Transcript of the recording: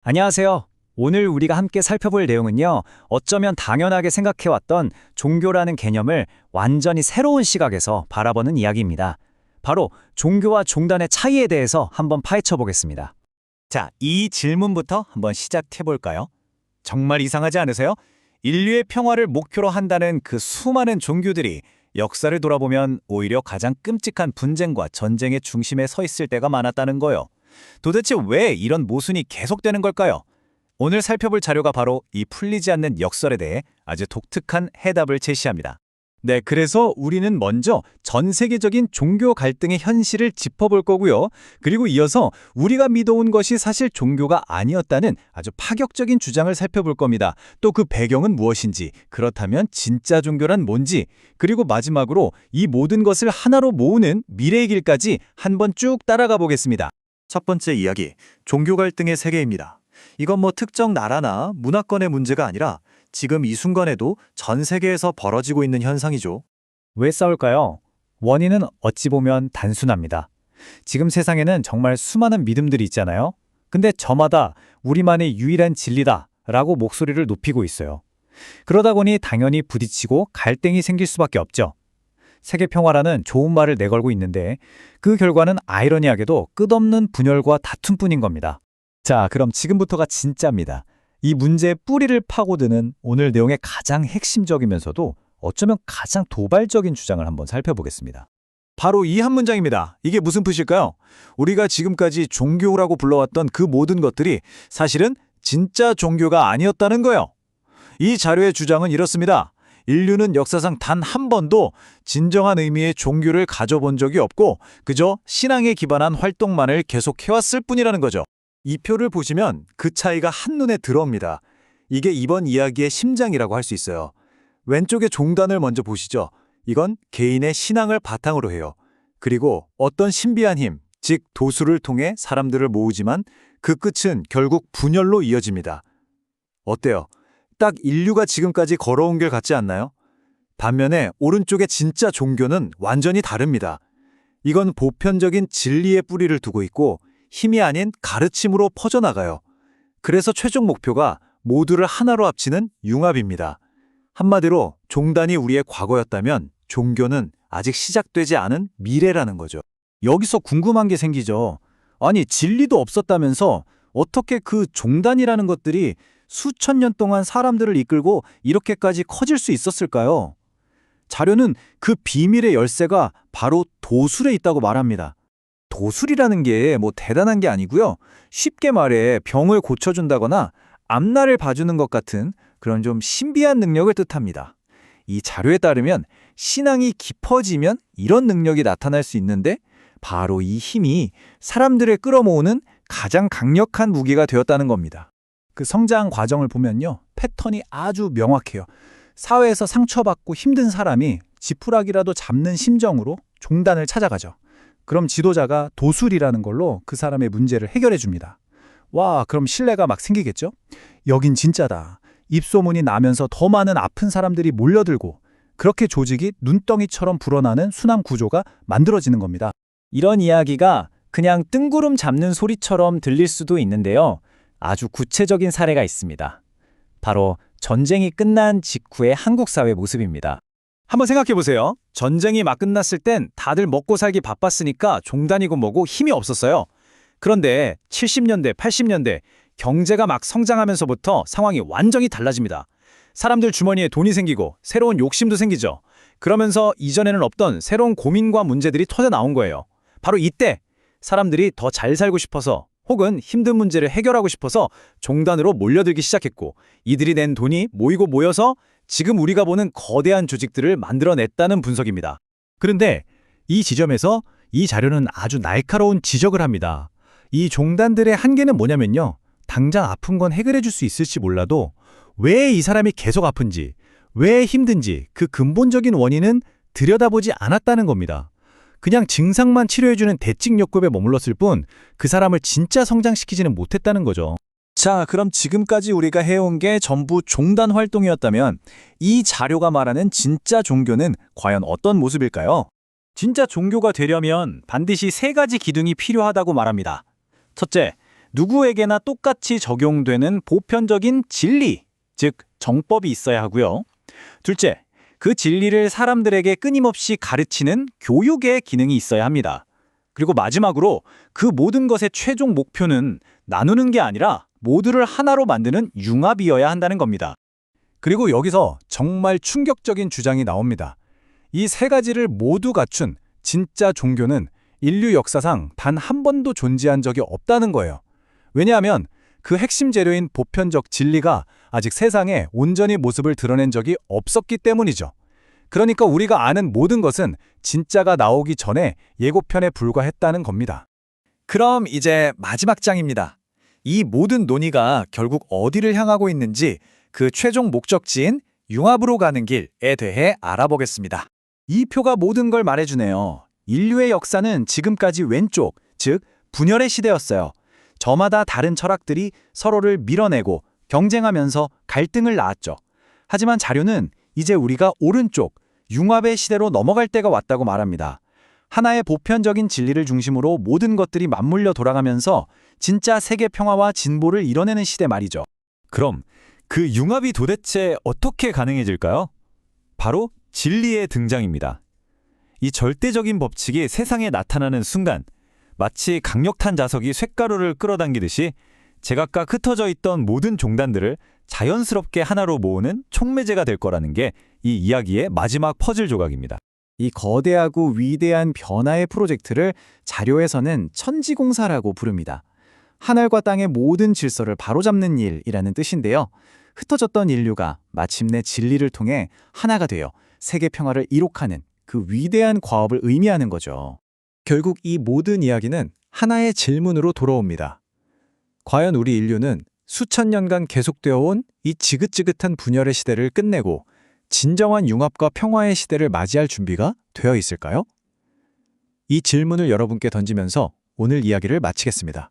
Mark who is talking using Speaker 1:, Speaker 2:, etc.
Speaker 1: 안녕하세요. 오늘 우리가 함께 살펴볼 내용은요, 어쩌면 당연하게 생각해왔던 종교라는 개념을 완전히 새로운 시각에서 바라보는 이야기입니다. 바로 종교와 종단의 차이에 대해서 한번 파헤쳐 보겠습니다.
Speaker 2: 자, 이 질문부터 한번 시작해 볼까요? 정말 이상하지 않으세요? 인류의 평화를 목표로 한다는 그 수많은 종교들이 역사를 돌아보면 오히려 가장 끔찍한 분쟁과 전쟁의 중심에 서 있을 때가 많았다는 거요. 도대체 왜 이런 모순이 계속되는 걸까요? 오늘 살펴볼 자료가 바로 이 풀리지 않는 역설에 대해 아주 독특한 해답을 제시합니다. 네, 그래서 우리는 먼저 전 세계적인 종교 갈등의 현실을 짚어볼 거고요. 그리고 이어서 우리가 믿어온 것이 사실 종교가 아니었다는 아주 파격적인 주장을 살펴볼 겁니다. 또 그 배경은 무엇인지, 그렇다면 진짜 종교란 뭔지, 그리고 마지막으로 이 모든 것을 하나로 모으는 미래의 길까지 한번 쭉 따라가 보겠습니다. 첫 번째 이야기, 종교 갈등의 세계입니다. 이건 뭐 특정 나라나 문화권의 문제가 아니라 지금 이 순간에도 전 세계에서 벌어지고 있는 현상이죠.
Speaker 1: 왜 싸울까요? 원인은 어찌 보면 단순합니다. 지금 세상에는 정말 수많은 믿음들이 있잖아요. 근데 저마다 우리만의 유일한 진리다라고 목소리를 높이고 있어요. 그러다 보니 당연히 부딪히고 갈등이 생길 수밖에 없죠. 세계 평화라는 좋은 말을 내걸고 있는데 그 결과는 아이러니하게도 끝없는 분열과 다툼뿐인 겁니다.
Speaker 2: 자, 그럼 지금부터가 진짜입니다. 이 문제의 뿌리를 파고드는 오늘 내용의 가장 핵심적이면서도 어쩌면 가장 도발적인 주장을 한번 살펴보겠습니다. 바로 이 한 문장입니다. 이게 무슨 뜻일까요? 우리가 지금까지 종교라고 불러왔던 그 모든 것들이 사실은 진짜 종교가 아니었다는 거예요. 이 자료의 주장은 이렇습니다. 인류는 역사상 단 한 번도 진정한 의미의 종교를 가져본 적이 없고 그저 신앙에 기반한 활동만을 계속해왔을 뿐이라는 거죠. 이 표를 보시면 그 차이가 한눈에 들어옵니다. 이게 이번 이야기의 심장이라고 할 수 있어요. 왼쪽의 종단을 먼저 보시죠. 이건 개인의 신앙을 바탕으로 해요. 그리고 어떤 신비한 힘, 즉 도수를 통해 사람들을 모으지만 그 끝은 결국 분열로 이어집니다. 어때요? 딱 인류가 지금까지 걸어온 길 같지 않나요? 반면에 오른쪽의 진짜 종교는 완전히 다릅니다. 이건 보편적인 진리의 뿌리를 두고 있고 힘이 아닌 가르침으로 퍼져나가요. 그래서 최종 목표가 모두를 하나로 합치는 융합입니다. 한마디로 종단이 우리의 과거였다면 종교는 아직 시작되지 않은 미래라는 거죠. 여기서 궁금한 게 생기죠. 아니, 진리도 없었다면서 어떻게 그 종단이라는 것들이 수천 년 동안 사람들을 이끌고 이렇게까지 커질 수 있었을까요? 자료는 그 비밀의 열쇠가 바로 도술에 있다고 말합니다. 도술이라는 게 뭐 대단한 게 아니고요. 쉽게 말해 병을 고쳐준다거나 앞날을 봐주는 것 같은 그런 좀 신비한 능력을 뜻합니다. 이 자료에 따르면 신앙이 깊어지면 이런 능력이 나타날 수 있는데 바로 이 힘이 사람들을 끌어모으는 가장 강력한 무기가 되었다는 겁니다. 그 성장 과정을 보면요. 패턴이 아주 명확해요. 사회에서 상처받고 힘든 사람이 지푸라기라도 잡는 심정으로 종단을 찾아가죠. 그럼 지도자가 도술이라는 걸로 그 사람의 문제를 해결해 줍니다. 와, 그럼 신뢰가 막 생기겠죠? 여긴 진짜다. 입소문이 나면서 더 많은 아픈 사람들이 몰려들고 그렇게 조직이 눈덩이처럼 불어나는 순환 구조가 만들어지는 겁니다.
Speaker 1: 이런 이야기가 그냥 뜬구름 잡는 소리처럼 들릴 수도 있는데요. 아주 구체적인 사례가 있습니다. 바로 전쟁이 끝난 직후의 한국 사회 모습입니다.
Speaker 2: 한번 생각해 보세요. 전쟁이 막 끝났을 땐 다들 먹고 살기 바빴으니까 종단이고 뭐고 힘이 없었어요. 그런데 70년대, 80년대 경제가 막 성장하면서부터 상황이 완전히 달라집니다. 사람들 주머니에 돈이 생기고 새로운 욕심도 생기죠. 그러면서 이전에는 없던 새로운 고민과 문제들이 터져 나온 거예요. 바로 이때 사람들이 더 잘 살고 싶어서 혹은 힘든 문제를 해결하고 싶어서 종단으로 몰려들기 시작했고 이들이 낸 돈이 모이고 모여서 지금 우리가 보는 거대한 조직들을 만들어냈다는 분석입니다. 그런데 이 지점에서 이 자료는 아주 날카로운 지적을 합니다. 이 종단들의 한계는 뭐냐면요. 당장 아픈 건 해결해 줄 수 있을지 몰라도 왜 이 사람이 계속 아픈지, 왜 힘든지 그 근본적인 원인은 들여다보지 않았다는 겁니다. 그냥 증상만 치료해주는 대칭요법에 머물렀을 뿐 그 사람을 진짜 성장시키지는 못했다는 거죠. 자, 그럼 지금까지 우리가 해온 게 전부 종단 활동이었다면 이 자료가 말하는 진짜 종교는 과연 어떤 모습일까요? 진짜 종교가 되려면 반드시 세 가지 기둥이 필요하다고 말합니다. 첫째, 누구에게나 똑같이 적용되는 보편적인 진리, 즉 정법이 있어야 하고요. 둘째, 그 진리를 사람들에게 끊임없이 가르치는 교육의 기능이 있어야 합니다. 그리고 마지막으로 그 모든 것의 최종 목표는 나누는 게 아니라 모두를 하나로 만드는 융합이어야 한다는 겁니다.
Speaker 3: 그리고 여기서 정말 충격적인 주장이 나옵니다. 이 세 가지를 모두 갖춘 진짜 종교는 인류 역사상 단 한 번도 존재한 적이 없다는 거예요. 왜냐하면 그 핵심 재료인 보편적 진리가 아직 세상에 온전히 모습을 드러낸 적이 없었기 때문이죠. 그러니까 우리가 아는 모든 것은 진짜가 나오기 전에 예고편에 불과했다는 겁니다.
Speaker 2: 그럼 이제 마지막 장입니다. 이 모든 논의가 결국 어디를 향하고 있는지 그 최종 목적지인 융합으로 가는 길에 대해 알아보겠습니다. 이 표가 모든 걸 말해주네요. 인류의 역사는 지금까지 왼쪽, 즉 분열의 시대였어요. 저마다 다른 철학들이 서로를 밀어내고 경쟁하면서 갈등을 낳았죠. 하지만 자료는 이제 우리가 오른쪽, 융합의 시대로 넘어갈 때가 왔다고 말합니다. 하나의 보편적인 진리를 중심으로 모든 것들이 맞물려 돌아가면서 진짜 세계 평화와 진보를 이뤄내는 시대 말이죠.
Speaker 3: 그럼 그 융합이 도대체 어떻게 가능해질까요? 바로 진리의 등장입니다. 이 절대적인 법칙이 세상에 나타나는 순간 마치 강력한 자석이 쇳가루를 끌어당기듯이 제각각 흩어져 있던 모든 종단들을 자연스럽게 하나로 모으는 촉매제가 될 거라는 게 이 이야기의 마지막 퍼즐 조각입니다.
Speaker 1: 이 거대하고 위대한 변화의 프로젝트를 자료에서는 천지공사라고 부릅니다. 하늘과 땅의 모든 질서를 바로잡는 일이라는 뜻인데요. 흩어졌던 인류가 마침내 진리를 통해 하나가 되어 세계 평화를 이룩하는 그 위대한 과업을 의미하는 거죠.
Speaker 3: 결국 이 모든 이야기는 하나의 질문으로 돌아옵니다. 과연 우리 인류는 수천 년간 계속되어 온 이 지긋지긋한 분열의 시대를 끝내고 진정한 융합과 평화의 시대를 맞이할 준비가 되어 있을까요? 이 질문을 여러분께 던지면서 오늘 이야기를 마치겠습니다.